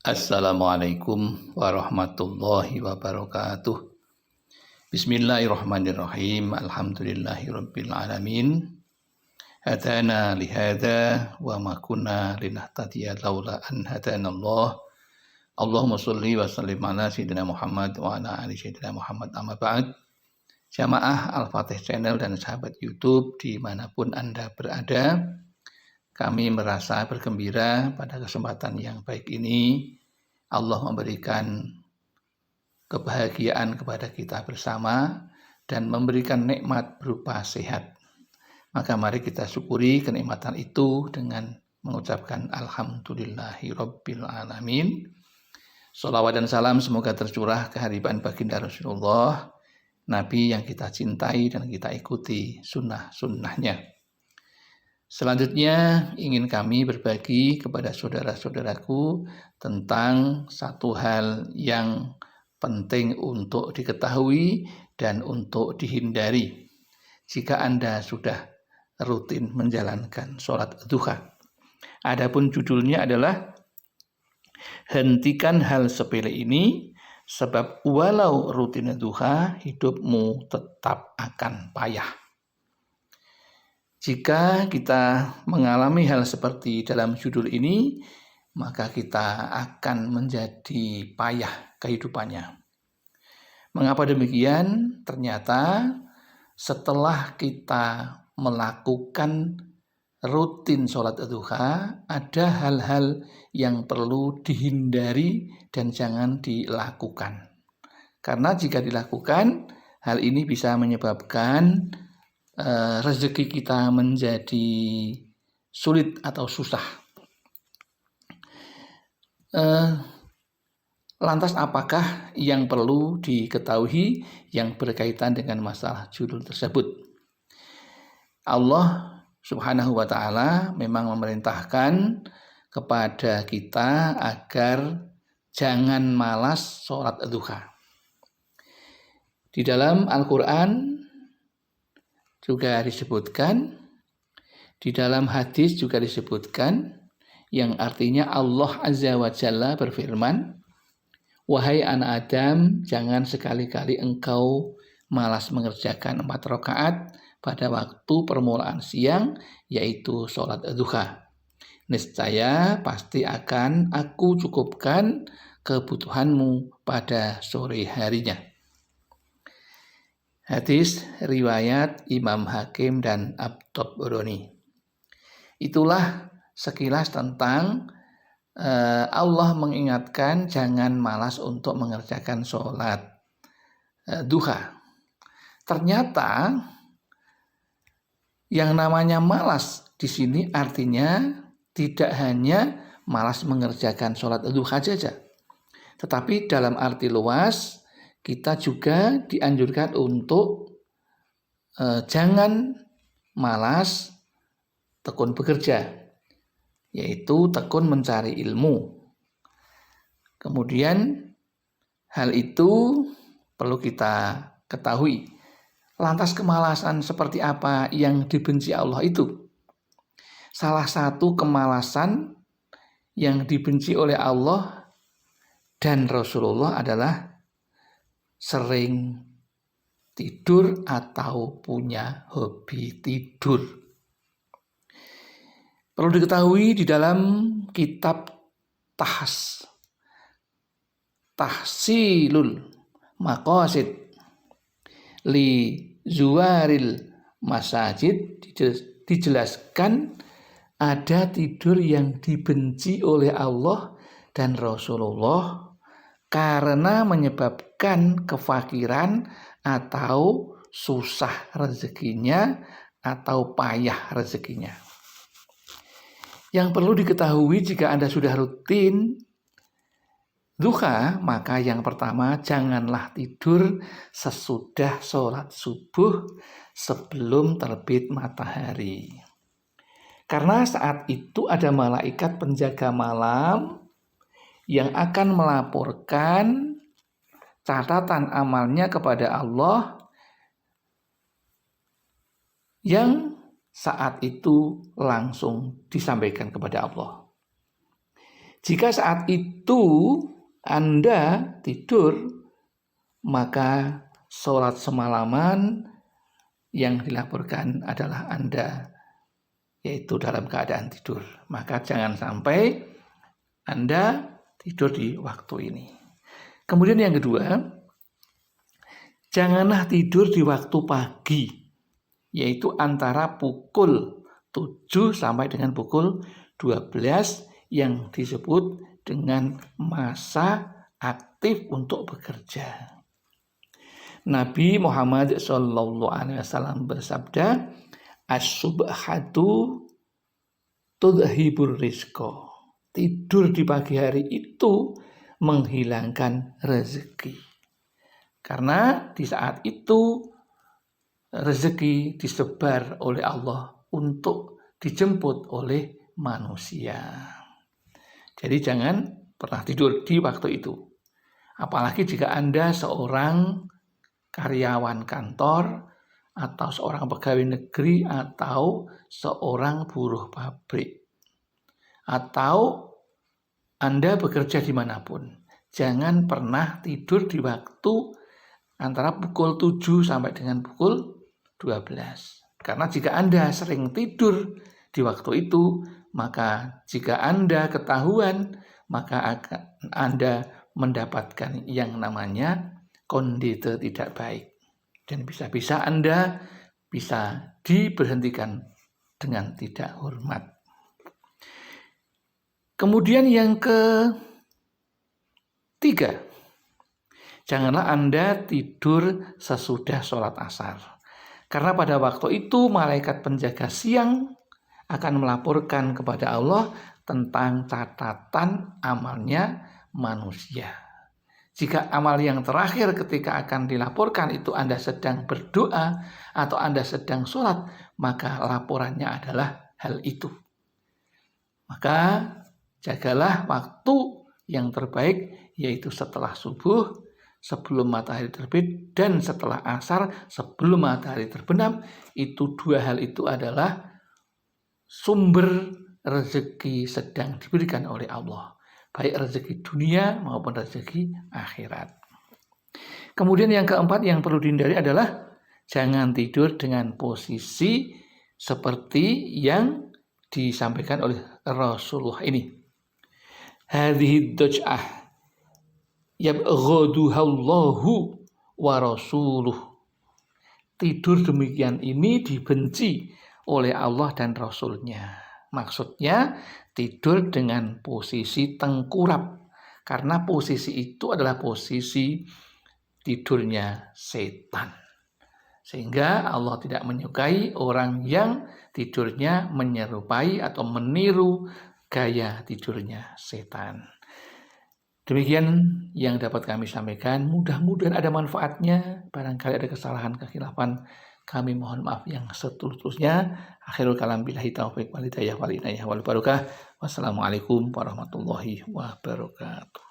Assalamualaikum warahmatullahi wabarakatuh. Bismillahirrahmanirrahim. Alhamdulillahirabbil alamin. Hadana lihada wa ma kunna linahtadiya laula an hadanallah. Allahumma shalli wa sallim ala sayyidina Muhammad wa ala ali sayyidina Muhammad, amma ba'd. Jamaah Al-Fatih Channel dan sahabat YouTube dimanapun Anda berada, kami merasa bergembira pada kesempatan yang baik ini. Allah memberikan kebahagiaan kepada kita bersama dan memberikan nikmat berupa sehat. Maka mari kita syukuri kenikmatan itu dengan mengucapkan Alhamdulillahirabbil alamin. Shalawat dan salam semoga tercurah kehadiran baginda Rasulullah, Nabi yang kita cintai dan kita ikuti sunnah-sunnahnya. Selanjutnya ingin kami berbagi kepada saudara-saudaraku tentang satu hal yang penting untuk diketahui dan untuk dihindari jika Anda sudah rutin menjalankan sholat duha. Adapun judulnya adalah hentikan hal sepele ini, sebab walau rutin duha hidupmu tetap akan payah. Jika kita mengalami hal seperti dalam judul ini, maka kita akan menjadi payah kehidupannya. Mengapa demikian? Ternyata setelah kita melakukan rutin sholat duha, ada hal-hal yang perlu dihindari dan jangan dilakukan. Karena jika dilakukan, hal ini bisa menyebabkan rezeki kita menjadi sulit atau susah. Lantas apakah yang perlu diketahui yang berkaitan dengan masalah judul tersebut? Allah Subhanahu wa ta'ala memang memerintahkan kepada kita agar jangan malas sholat duha. Di dalam Al-Quran juga disebutkan, di dalam hadis juga disebutkan, yang artinya Allah Azza wa Jalla berfirman, wahai anak Adam, jangan sekali-kali engkau malas mengerjakan 4 rakaat pada waktu permulaan siang, yaitu sholat duha. Niscaya pasti akan aku cukupkan kebutuhanmu pada sore harinya. Hadis riwayat Imam Hakim dan At-Tabrani. Itulah sekilas tentang Allah mengingatkan jangan malas untuk mengerjakan sholat duha. Ternyata yang namanya malas di sini artinya tidak hanya malas mengerjakan sholat duha saja, tetapi dalam arti luas kita juga dianjurkan untuk jangan malas tekun bekerja, yaitu tekun mencari ilmu. Kemudian hal itu perlu kita ketahui. Lantas kemalasan seperti apa yang dibenci Allah itu? Salah satu kemalasan yang dibenci oleh Allah dan Rasulullah adalah sering tidur atau punya hobi tidur. Perlu diketahui di dalam kitab Tahsilul Maqasid li Zuwaril Masajid dijelaskan ada tidur yang dibenci oleh Allah dan Rasulullah karena menyebabkan kefakiran atau susah rezekinya atau payah rezekinya. Yang perlu diketahui jika Anda sudah rutin duha, maka yang pertama janganlah tidur sesudah sholat subuh sebelum terbit matahari. Karena saat itu ada malaikat penjaga malam yang akan melaporkan catatan amalnya kepada Allah yang saat itu langsung disampaikan kepada Allah. Jika saat itu Anda tidur, maka sholat semalaman yang dilaporkan adalah Anda yaitu dalam keadaan tidur. Maka jangan sampai Anda tidur di waktu ini. Kemudian yang kedua, janganlah tidur di waktu pagi, yaitu antara pukul 7 sampai dengan pukul 12 yang disebut dengan masa aktif untuk bekerja. Nabi Muhammad SAW bersabda, as-subhatu tudhibur rizqa. Tidur di pagi hari itu menghilangkan rezeki. Karena di saat itu rezeki disebar oleh Allah untuk dijemput oleh manusia. Jadi jangan pernah tidur di waktu itu. Apalagi jika Anda seorang karyawan kantor atau seorang pegawai negeri atau seorang buruh pabrik. Atau Anda bekerja dimanapun. Jangan pernah tidur di waktu antara pukul 7 sampai dengan pukul 12. Karena jika Anda sering tidur di waktu itu, maka jika Anda ketahuan, maka akan Anda mendapatkan yang namanya kondite tidak baik. Dan bisa-bisa Anda bisa diberhentikan dengan tidak hormat. Kemudian yang ketiga, janganlah Anda tidur sesudah sholat asar. Karena pada waktu itu malaikat penjaga siang akan melaporkan kepada Allah tentang catatan amalnya manusia. Jika amal yang terakhir ketika akan dilaporkan itu Anda sedang berdoa atau Anda sedang sholat, maka laporannya adalah hal itu. Maka jagalah waktu yang terbaik, yaitu setelah subuh, sebelum matahari terbit, dan setelah asar, sebelum matahari terbenam. Itu dua hal itu adalah sumber rezeki sedang diberikan oleh Allah. Baik rezeki dunia maupun rezeki akhirat. Kemudian yang keempat yang perlu dihindari adalah jangan tidur dengan posisi seperti yang disampaikan oleh Rasulullah ini. Hadhihi daj'ah yabghaduhallahu wa rasuluh. Tidur demikian ini dibenci oleh Allah dan Rasulnya. Maksudnya tidur dengan posisi tengkurap. Karena posisi itu adalah posisi tidurnya setan. Sehingga Allah tidak menyukai orang yang tidurnya menyerupai atau meniru gaya tidurnya setan. Demikian yang dapat kami sampaikan. Mudah-mudahan ada manfaatnya. Barangkali ada kesalahan, kekhilafan, kami mohon maaf yang setulus-tulusnya. Akhirul kalam billahi taufiq wal hidayah wal inayah wal barakah. Wassalamualaikum warahmatullahi wabarakatuh.